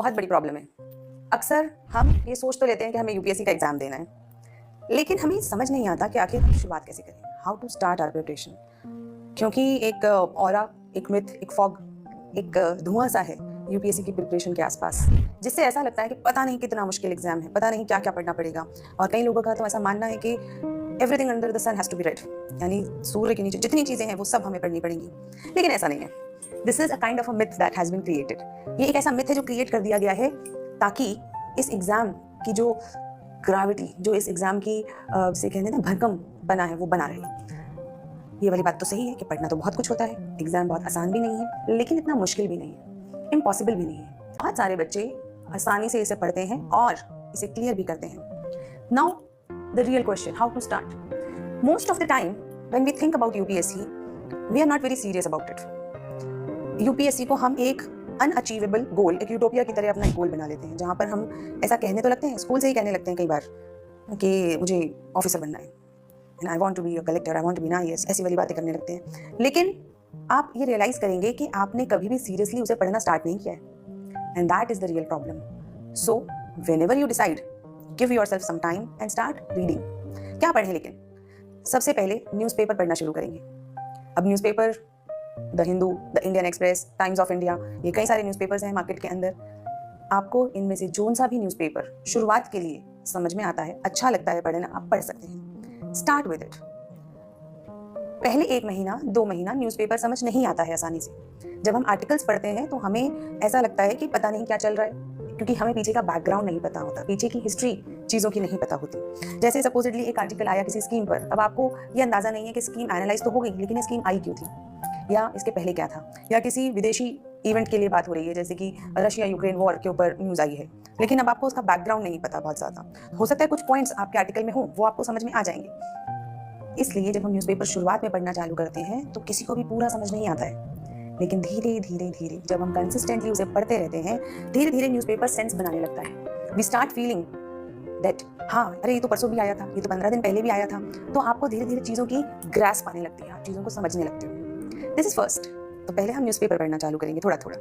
बहुत बड़ी प्रॉब्लम है। अक्सर हम ये सोच तो लेते हैं कि हमें यूपीएससी का एग्ज़ाम देना है, लेकिन हमें समझ नहीं आता कि आखिर शुरुआत कैसे करें, how to start our preparation. क्योंकि एक ऑरा, एक मिथ, एक फॉग, एक धुआं सा है यूपीएससी की प्रिपरेशन के आसपास, जिससे ऐसा लगता है कि पता नहीं कितना मुश्किल एग्जाम है, पता नहीं क्या क्या पढ़ना पड़ेगा। और कई लोगों का तो ऐसा मानना है कि everything under the sun has to be red, यानी सूर्य के नीचे जितनी चीज़ें हैं वो सब हमें पढ़नी पड़ेंगी। लेकिन ऐसा नहीं है। This is a kind of a myth that has been created. ये एक ऐसा मिथ है जो क्रिएट कर दिया गया है ताकि इस एग्ज़ाम की जो ग्रेविटी, जो इस एग्ज़ाम की से कहने ना भरकम बना है, वो बना रहे। ये वाली बात तो सही है कि पढ़ना तो बहुत कुछ होता है, एग्ज़ाम बहुत आसान भी नहीं है, लेकिन इतना मुश्किल भी नहीं है, इम्पॉसिबल भी नहीं है। बहुत सारे बच्चे आसानी से इसे पढ़ते हैं और इसे क्लियर भी करते हैं। Now the real question, how to start. Most of the time when we think about UPSC, we are not very serious about it. UPSC को हम एक अनअचीवेबल गोल, एक यूटोपिया की तरह अपना एक गोल बना लेते हैं, जहाँ पर हम ऐसा कहने तो लगते हैं, स्कूल से ही कहने लगते हैं कई बार कि मुझे ऑफिसर बनना है, and I want to be a collector, I want to be an IAS, ऐसी वाली बातें करने लगते हैं। लेकिन आप ये रियलाइज़ करेंगे कि आपने कभी भी सीरियसली उसे पढ़ना स्टार्ट नहीं किया है, and that is the real problem. So whenever you decide, give yourself some time and start reading. क्या पढ़ें? लेकिन सबसे पहले न्यूज़पेपर पढ़ना शुरू करेंगे। अब newspaper, the Hindu, the Indian express, times of India, ये कई सारे न्यूज़पेपर्स हैं मार्केट के अंदर। आपको इनमें से जोन सा भी न्यूज़पेपर शुरुआत के लिए समझ में आता है, अच्छा लगता है पढ़ना, आप पढ़ सकते हैं। Start with it. पहले 1 महीना 2 महीना न्यूज़पेपर समझ नहीं आता है आसानी से। जब हम आर्टिकल्स पढ़ते हैं तो हमें ऐसा लगता है कि पता नहीं क्या चल रहा है, क्योंकि हमें पीछे का बैकग्राउंड नहीं पता होता, पीछे की हिस्ट्री चीज़ों की नहीं पता होती। जैसे सपोजिटली एक आर्टिकल आया किसी स्कीम पर, अब आपको ये अंदाज़ा नहीं है कि स्कीम एनालाइज तो हो गई, लेकिन ये स्कीम आई क्यों थी, या इसके पहले क्या था, या किसी विदेशी इवेंट के लिए बात हो रही है, जैसे कि रशिया यूक्रेन वॉर के ऊपर न्यूज़ आई है, लेकिन अब आपको उसका बैकग्राउंड नहीं पता बहुत ज़्यादा। हो सकता है कुछ पॉइंट्स आपके आर्टिकल में हो, वो आपको समझ में आ जाएंगे। इसलिए जब हम न्यूज़पेपर शुरुआत में पढ़ना चालू करते हैं तो किसी को भी पूरा समझ नहीं आता है, लेकिन धीरे धीरे धीरे जब हम कंसिस्टेंटली उसे पढ़ते रहते हैं, धीरे धीरे न्यूज़पेपर सेंस बनाने लगता है। वी स्टार्ट फीलिंग दैट हाँ, अरे ये तो परसों भी आया था, ये तो 15 दिन पहले भी आया था। तो आपको धीरे धीरे चीज़ों की ग्रास्प आने लगती है, आप चीज़ों को समझने लगते हो। This is first. तो पहले हम न्यूज़पेपर पढ़ना चालू करेंगे थोड़ा थोड़ा।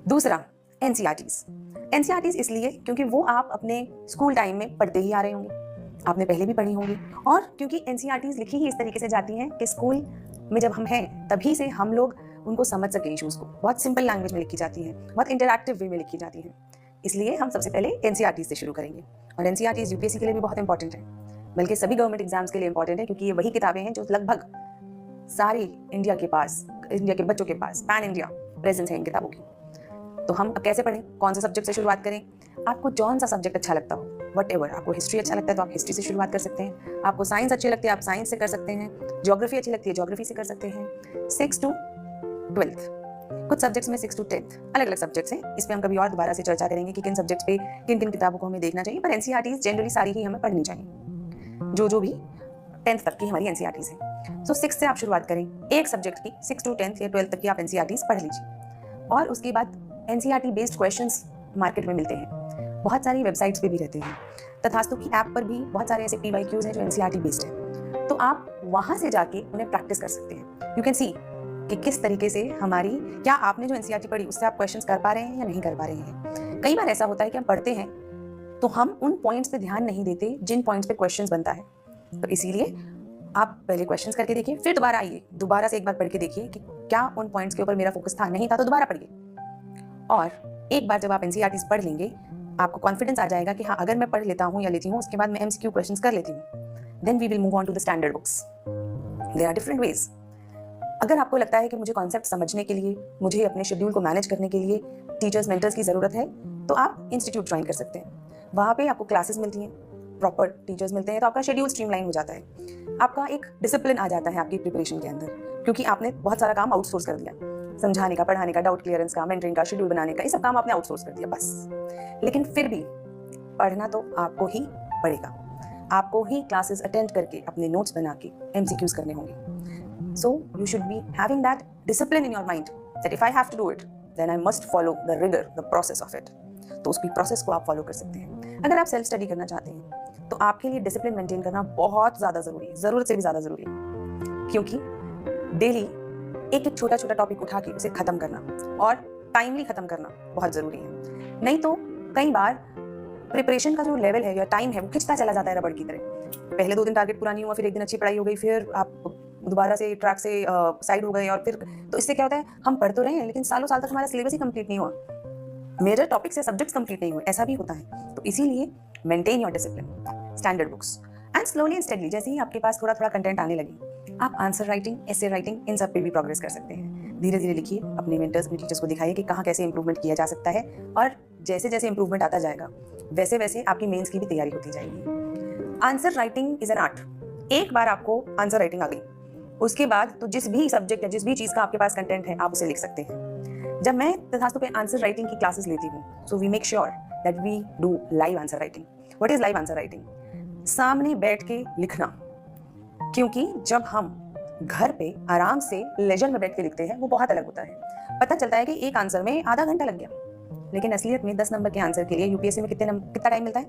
दूसरा, एनसीईआरटीज़। एनसीईआरटीज़ इसलिए क्योंकि वो आप अपने स्कूल टाइम में पढ़ते ही आ रहे होंगे, आपने पहले भी पढ़ी होंगी, और क्योंकि एनसीईआरटीज़ लिखी ही इस तरीके से जाती हैं कि स्कूल में जब हम हैं तभी से हम लोग उनको समझ सकें इशूज़ को। बहुत सिंपल लैंग्वेज में लिखी जाती हैं, बहुत इंटरैक्टिव वे में लिखी जाती हैं, इसलिए हम सबसे पहले एनसीईआरटीज़ से शुरू करेंगे। और एनसीईआरटीज़ यूपीएससी के लिए भी बहुत इंपॉर्टेंट है, बल्कि सभी गवर्नमेंट एग्जाम्स के लिए इंपॉर्टेंट है, क्योंकि ये वही किताबें हैं जो लगभग सारे इंडिया के पास, इंडिया के बच्चों के पास, पैन इंडिया प्रेजेंस है इन किताबों की। तो हम कैसे पढ़ें, कौन से सब्जेक्ट से शुरुआत करें? आपको जौन सा सब्जेक्ट अच्छा लगता हो, वटएवर। आपको हिस्ट्री अच्छा लगता है तो आप हिस्ट्री से शुरुआत कर सकते हैं, आपको साइंस अच्छी लगती है आप साइंस से कर सकते हैं, ज्योग्राफी अच्छी लगती है ज्योग्राफी से कर सकते हैं। 6 to 12, कुछ सब्जेक्ट्स में 6 to 10 अलग अलग सब्जेक्ट्स हैं। इस पर हम कभी और दोबारा से चर्चा करेंगे कि किन सब्जेक्ट्स पे किन किन किताबों को हमें देखना चाहिए, पर एनसीईआरटीज़ जनरली सारी ही हमें पढ़नी चाहिए, जो भी 10th तक की हमारी एनसीईआरटीज़ है। तो 6 से आप शुरुआत करें, एक सब्जेक्ट की 6 to 10th या 12th तक की आप एनसीईआरटीज़ पढ़ लीजिए। और उसके बाद एनसीईआरटी बेस्ड क्वेश्चंस मार्केट में मिलते हैं, बहुत सारी वेबसाइट्स पे भी रहते हैं, तथास्तु की ऐप पर भी बहुत सारे ऐसे PYQs हैं जो एनसीईआरटी बेस्ड है, तो आप वहाँ से जाके उन्हें प्रैक्टिस कर सकते हैं। यू कैन सी कि किस तरीके से हमारी, क्या आपने जो एनसीईआरटी पढ़ी उससे आप क्वेश्चंस कर पा रहे हैं या नहीं कर पा रहे हैं। कई बार ऐसा होता है कि हम पढ़ते हैं तो हम उन पॉइंट्स पे ध्यान नहीं देते जिन पॉइंट्स पे क्वेश्चंस बनता है, तो इसीलिए आप पहले क्वेश्चंस करके देखिए, फिर दोबारा आइए, दोबारा से एक बार पढ़ के देखिए कि क्या उन पॉइंट्स के ऊपर मेरा फोकस था, नहीं था तो दोबारा पढ़िए। और एक बार जब आप एनसीईआरटीज़ पढ़ लेंगे, आपको कॉन्फिडेंस आ जाएगा कि हाँ, अगर मैं पढ़ लेता हूँ या लेती हूँ, उसके बाद मैं एमसीक्यू क्वेश्चंस कर लेती हूँ, then we will move on to the standard books. There are different ways. अगर आपको लगता है कि मुझे कॉन्सेप्ट समझने के लिए, मुझे अपने शेड्यूल को मैनेज करने के लिए टीचर्स मेंटर्स की ज़रूरत है, तो आप इंस्टीट्यूट ज्वाइन कर सकते हैं। वहाँ पे आपको क्लासेस मिलती हैं, प्रॉपर टीचर्स मिलते हैं, तो आपका शेड्यूल स्ट्रीमलाइन हो जाता है, आपका एक डिसिप्लिन आ जाता है आपकी प्रिपरेशन के अंदर, क्योंकि आपने बहुत सारा काम आउटसोर्स कर दिया, समझाने का, पढ़ाने का, डाउट क्लियरेंस का, मेंटरिंग का, शेड्यूल बनाने का, ये सब काम आपने आउटसोर्स कर दिया बस। लेकिन फिर भी पढ़ना तो आपको ही पड़ेगा, आपको ही क्लासेस अटेंड करके अपने नोट्स बना के एमसीक्यूज करने होंगे। So you should be having that discipline in your mind that if I have to do it then I must follow the rigour, the process of it. तो उसकी process को आप फॉलो कर सकते हैं। अगर आप सेल्फ स्टडी करना चाहते हैं तो आपके लिए डिसिप्लिन मेंटेन करना बहुत ज़्यादा ज़रूरी है, ज़रूरत से भी ज़्यादा ज़रूरी है, क्योंकि डेली एक एक छोटा छोटा टॉपिक उठा के उसे ख़त्म करना और टाइमली ख़त्म करना बहुत ज़रूरी है। नहीं तो कई बार प्रिपरेशन का जो लेवल है या टाइम है वो खिंचता चला जाता है रबड़ की तरह। पहले 2 दिन टारगेट पूरा नहीं हुआ, फिर 1 दिन अच्छी पढ़ाई हो गई, फिर आप दोबारा से ट्रैक से साइड हो गए, और फिर तो इससे क्या होता है, हम पढ़ तो रहे हैं लेकिन सालों साल तक हमारा सिलेबस ही कंप्लीट नहीं हुआ, मेजर टॉपिक्स या सब्जेक्ट्स कंप्लीट नहीं हुए, ऐसा भी होता है। तो इसीलिए maintain your discipline, standard books and slowly and steadily. जैसे ही आपके पास थोड़ा थोड़ा कंटेंट आने लगे, आप आंसर राइटिंग, एसे राइटिंग, इन सब पे भी प्रोग्रेस कर सकते हैं। धीरे धीरे लिखिए, अपने मेंटर्स, अपने टीचर्स को दिखाइए कि कहाँ कैसे इंप्रूवमेंट किया जा सकता है, और जैसे जैसे इंप्रूवमेंट आता जाएगा वैसे वैसे आपकी मेंस की भी तैयारी होती जाएगी। Answer writing is an art. एक बार आपको आंसर राइटिंग आ गई, उसके बाद तो जिस भी सब्जेक्ट या जिस भी चीज़ का आपके पास कंटेंट है आप उसे लिख सकते हैं। जब मैं तथास्तु पे आंसर राइटिंग की क्लासेस लेती हूँ, so we make sure that we do live answer writing. What is live answer writing? सामने बैठ के लिखना। क्योंकि जब हम घर पे आराम से लेजर में बैठ के लिखते हैं वो बहुत अलग होता है। पता चलता है कि एक आंसर में आधा घंटा लग गया, लेकिन असलियत में 10 नंबर के आंसर के लिए यूपीएससी में कितना टाइम मिलता है?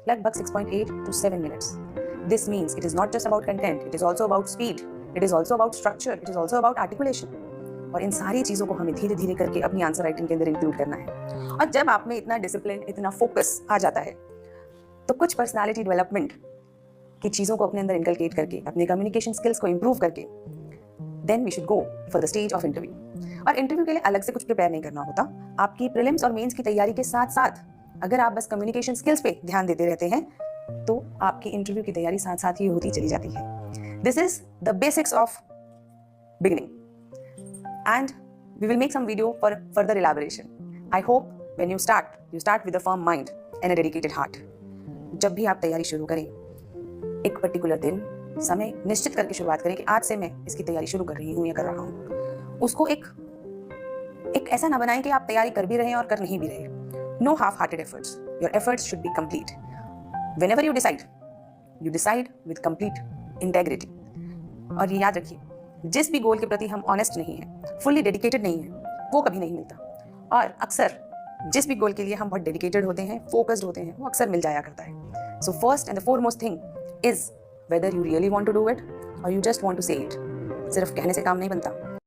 लगभग 6.8 to 7 minutes. This means it is not just about content, it is also about speed, it is also about structure, it is also about articulation. और इन सारी चीज़ों को हमें धीरे धीरे करके अपनी आंसर राइटिंग के अंदर इंक्लूड करना है। और जब आप में इतना डिसिप्लिन, इतना फोकस आ जाता है, तो कुछ पर्सनालिटी डेवलपमेंट की चीज़ों को अपने अंदर इनकलकेट करके, अपने कम्युनिकेशन स्किल्स को इंप्रूव करके, then we should go for the stage of interview. और इंटरव्यू के लिए अलग से कुछ प्रिपेयर नहीं करना होता। आपकी प्रीलिम्स और मेंस की तैयारी के साथ साथ अगर आप बस कम्युनिकेशन स्किल्स पे ध्यान देते रहते हैं तो आपकी इंटरव्यू की तैयारी साथ साथ ही होती चली जाती है। This is the basics of beginning and we will make some video for further elaboration. I hope when you start with a firm mind and a dedicated heart. जब भी आप तैयारी शुरू करें, एक पर्टिकुलर दिन, समय निश्चित करके शुरुआत करें कि आज से मैं इसकी तैयारी शुरू कर रही हूँ या कर रहा हूँ। उसको एक ऐसा ना बनाएं कि आप तैयारी कर भी रहे हैं और कर नहीं भी रहे। No half hearted efforts, your efforts should be complete. Whenever you decide with complete integrity. और ये याद रखिए, जिस भी गोल के प्रति हम ऑनेस्ट नहीं हैं, फुल्ली डेडिकेटेड नहीं हैं, वो कभी नहीं मिलता। और अक्सर जिस भी गोल के लिए हम बहुत डेडिकेटेड होते हैं, फोकस्ड होते हैं, वो अक्सर मिल जाया करता है। So first and the foremost thing is whether you really want to do it or you just want to say it। सिर्फ कहने से काम नहीं बनता।